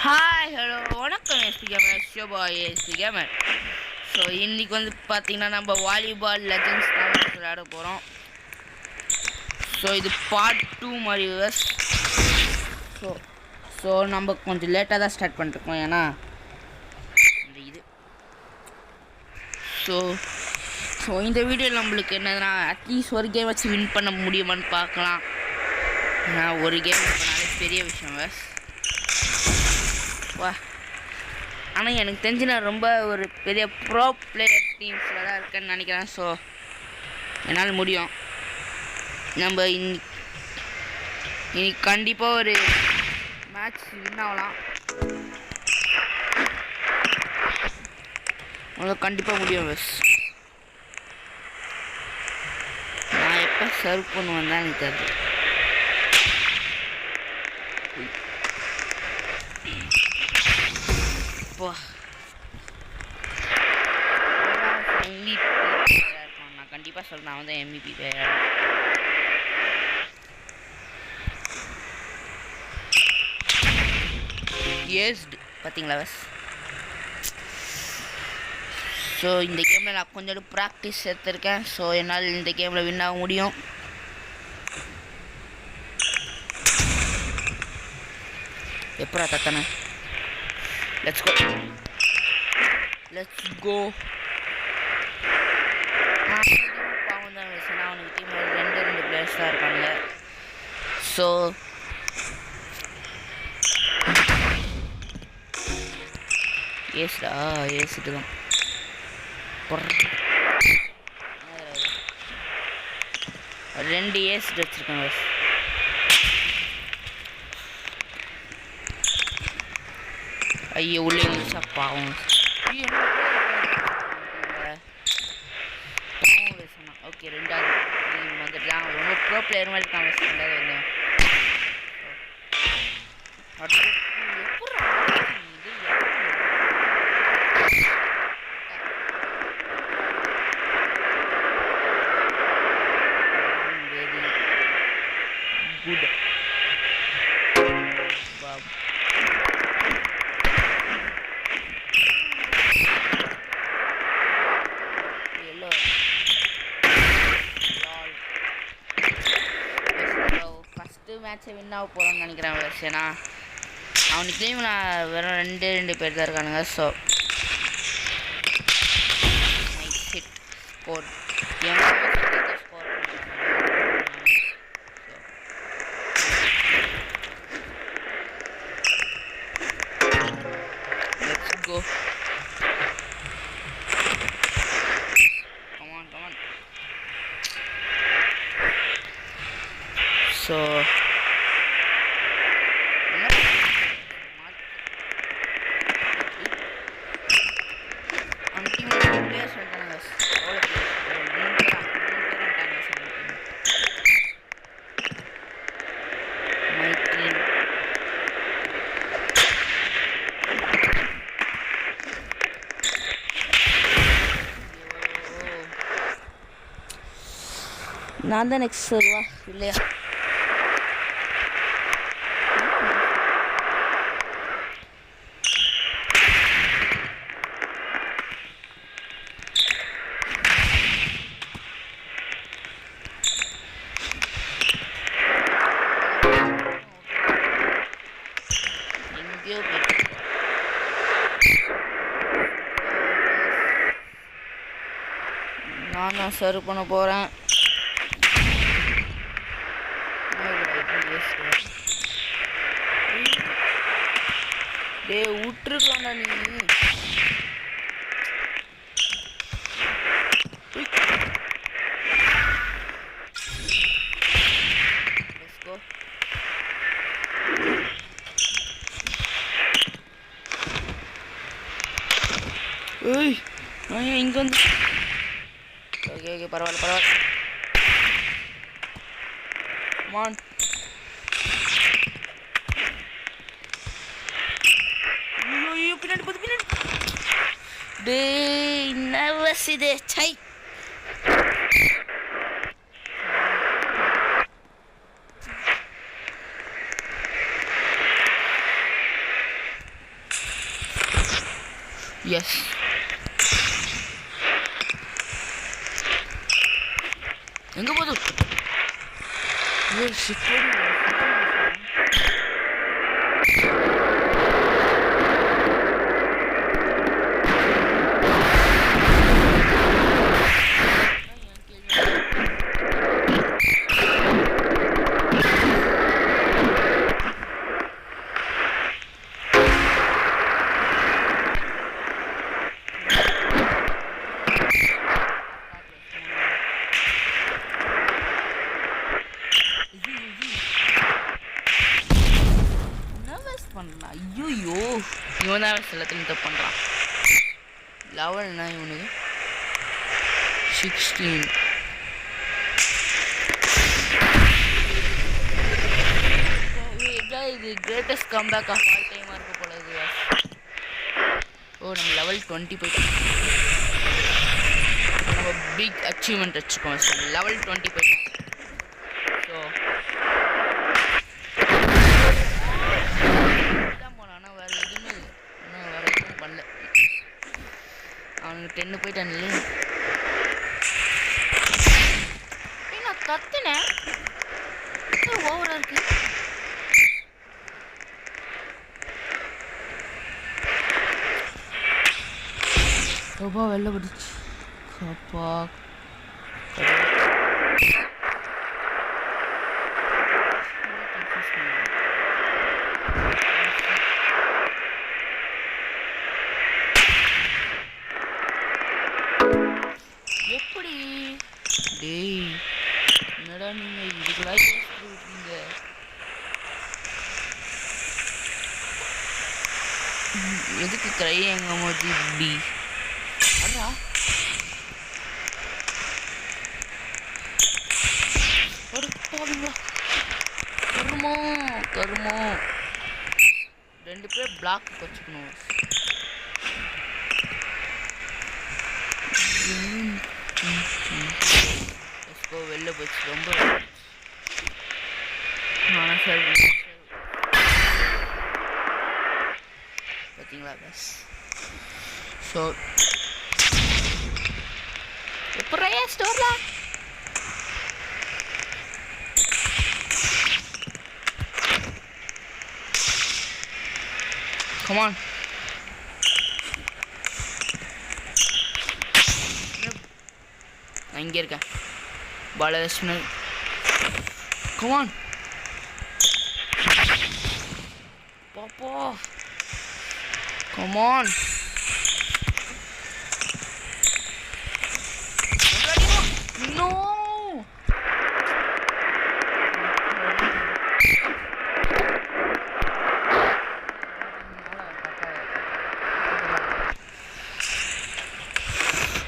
Hi hello வணக்கம் SP gamer ஷோபாய் SP gamer. So இன்றைக்கி வந்து பார்த்திங்கன்னா நம்ம வாலிபால் லெஜண்ட்ஸ் தான் விளையாட போகிறோம். ஸோ இது பார்ட் 2 மாதிரி விவர்ஸ். ஸோ நம்ம கொஞ்சம் லேட்டாக தான் ஸ்டார்ட் பண்ணிருக்கோம், ஏன்னா இந்த இது ஸோ இந்த வீடியோ நம்மளுக்கு என்னதுன்னா அட்லீஸ்ட் ஒரு கேம் வச்சு வின் பண்ண முடியுமான்னு பார்க்கலாம். ஏன்னா ஒரு கேம் பண்ணாலே பெரிய விஷயம் விவர்ஸ். வா, ஆனால் எனக்கு தெரிஞ்சு நான் ரொம்ப ஒரு பெரிய ப்ரோ பிளேயர் டீம்ஸில் தான் இருக்கேன்னு நினைக்கிறேன். ஸோ என்னால் முடியும். நம்ம இன்னைக்கு கண்டிப்பாக ஒரு மேட்ச் வின் ஆகலாம். உங்களுக்கு கண்டிப்பாக முடியும் பஸ். நான் எப்போ சர்வ் பண்ணுவேன் தான் எனக்கு தெரியும். நான் கண்டிப்பாக சொல்றேன், நான் வந்து MVP பிளேயர். ஏஸ்டு பார்த்தீங்களா பஸ். ஸோ இந்த கேமில் நான் கொஞ்சம் ப்ராக்டிஸ் எடுத்திருக்கேன். ஸோ என்னால் இந்த கேமில் வின் ஆக முடியும். எப்பரா தத்தனை. Let's go. பாவம் தான் வயசுனா அவனுக்கு டீமில் ரெண்டு பிளேயர்ஸ் தான் இருக்காங்க. ஸோ ஏசுட்டு தான் ரெண்டு ஏசுட்டு வச்சுருக்காங்க. ஐயோ உள்ளே வந்துச்சா பாவம். ஓகே, ரெண்டாவது வந்துட்டுலாம் ரொம்ப ப்ரோ பிளேயர் மாதிரி இருக்காங்க. ரெண்டாவது வந்து வெரி குட். மேட்சை வின் ஆக போகிறோம்னு நினைக்கிறேன் விவர்ஸ். ஏன்னா அவனுக்குலேயும் நான் வெறும் ரெண்டு பேர் தான் இருக்கானுங்க. So hit score score let's go. Come on. So நான் தான் நெக்ஸ்ட் வருவா இல்லையா? நான் சர்வ் பண்ண போகிறேன். டேய் விட்டுருக்கோண்டா நீ. Let's go. ஏய் நான் இங்கே வந்து ஓகே பரவாயில்ல. கமான். ஐயோ பின்னாடி. டேய் நர்வஸ் இது. சை எஸ். எங்கே போகுது? ஐயோ இவன் தான் எல்லாத்தையும் தப்பு பண்ணுறான். லெவல்னா இவனுக்கு 16. இது கிரேட்டஸ்ட் கம்பேக் ஆஃப் ஆல் டைமாக இருக்க போல இது. ஓ நம்ம லெவல் 20 போயிட்டோம். நம்ம பிக் அச்சீவ்மெண்ட் வச்சுக்கோம். லெவல் 20 போயிட்டோம். ஸோ அவனுக்கு 10 போயிட்டான். நான் கத்துனேன் ஓவரா இருக்கு. ரொம்ப வெளில போட்டுச்சு. அப்பா எப்படி டேய் என்னடா நீங்க இதுக்குடா யோசிச்சுருக்கீங்க? எதுக்கு கை எங்க மோதி இப்படி அடா கருமோ கருமோ 2 பேர் பிளாக் வச்சுக்கணும். வெளில போச்சு ரொம்ப பார்த்தீங்களா பஸ். ஸோ எப்போ ஸ்டோர்ல கமான் நான் இங்கே இருக்கேன். பாலகிருஷ்ண கமான் பாப்பா come on no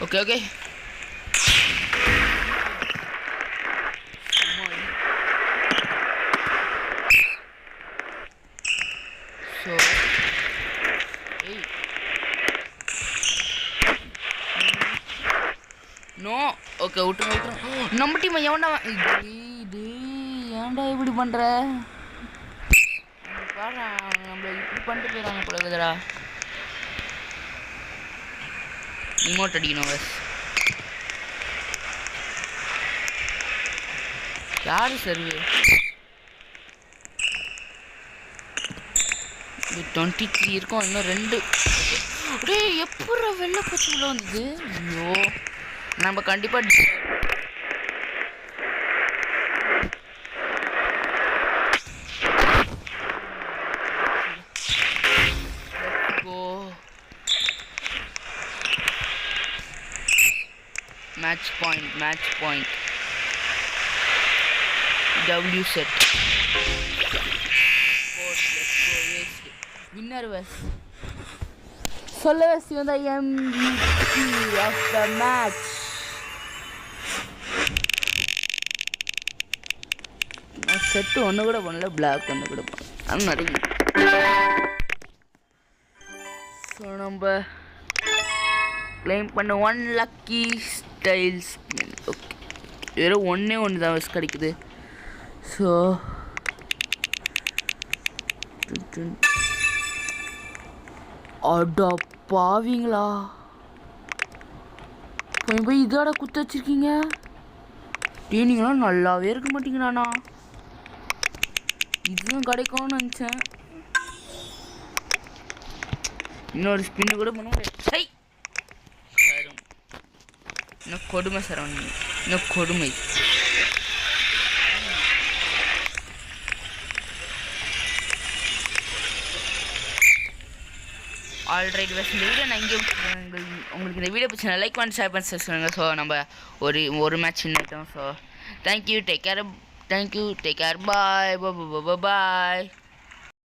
okay okay no okay விட்டுரு விட்டுரு. நம்ம டீம் எவன்டா இது ஏன்டா இப்படி பண்ணுற? பாரு நம்மள இப்படி பண்ணிட்டு போயிடாங்க போல இருக்குதுடா. ரிமோட் அடிக்கணும் பஸ். யாரு சர்வே 23 இருக்கும். இன்னும் 2 டேய் எப்போ வெளில போச்சு உள்ள வந்தது? ஐயோ நம்ம கண்டிப்பா match point W set winner was Solas the MVP of the match. Set ஒன்று கூட பண்ணல, பிளாக் ஒன்று கூட பண்ணல. அது நிறைய ஸோ நம்ம கிளைம் பண்ண 1 லக்கி ஸ்டைல்ஸ். ஓகே வெறும் ஒன்று தான் வச்சு கிடைக்குது. ஸோ அடாப் பாவீங்களா, போய் இதோட குத்த வச்சிருக்கீங்க. நீங்களாம் நல்லாவே இருக்க மாட்டீங்களாண்ணா. இதுதான் கிடைக்கும்னு நினச்சேன். இன்னொரு ஸ்பின்னு கூட பண்ண முடியாது. சை சரும் இன்னும் கொடுமை சரவணன், இன்னும் கொடுமை. ஆல்ரைட் பஸ் இந்த வீடியோ நான் இங்கே உங்களுக்கு இந்த வீடியோ பிடிச்சா லைக் பண்ணி ஷேர் பண்ணி சொல்லுங்கள். ஸோ நம்ம ஒரு மேட்ச் நின்றுட்டோம். So thank you, take care, bye பாய்.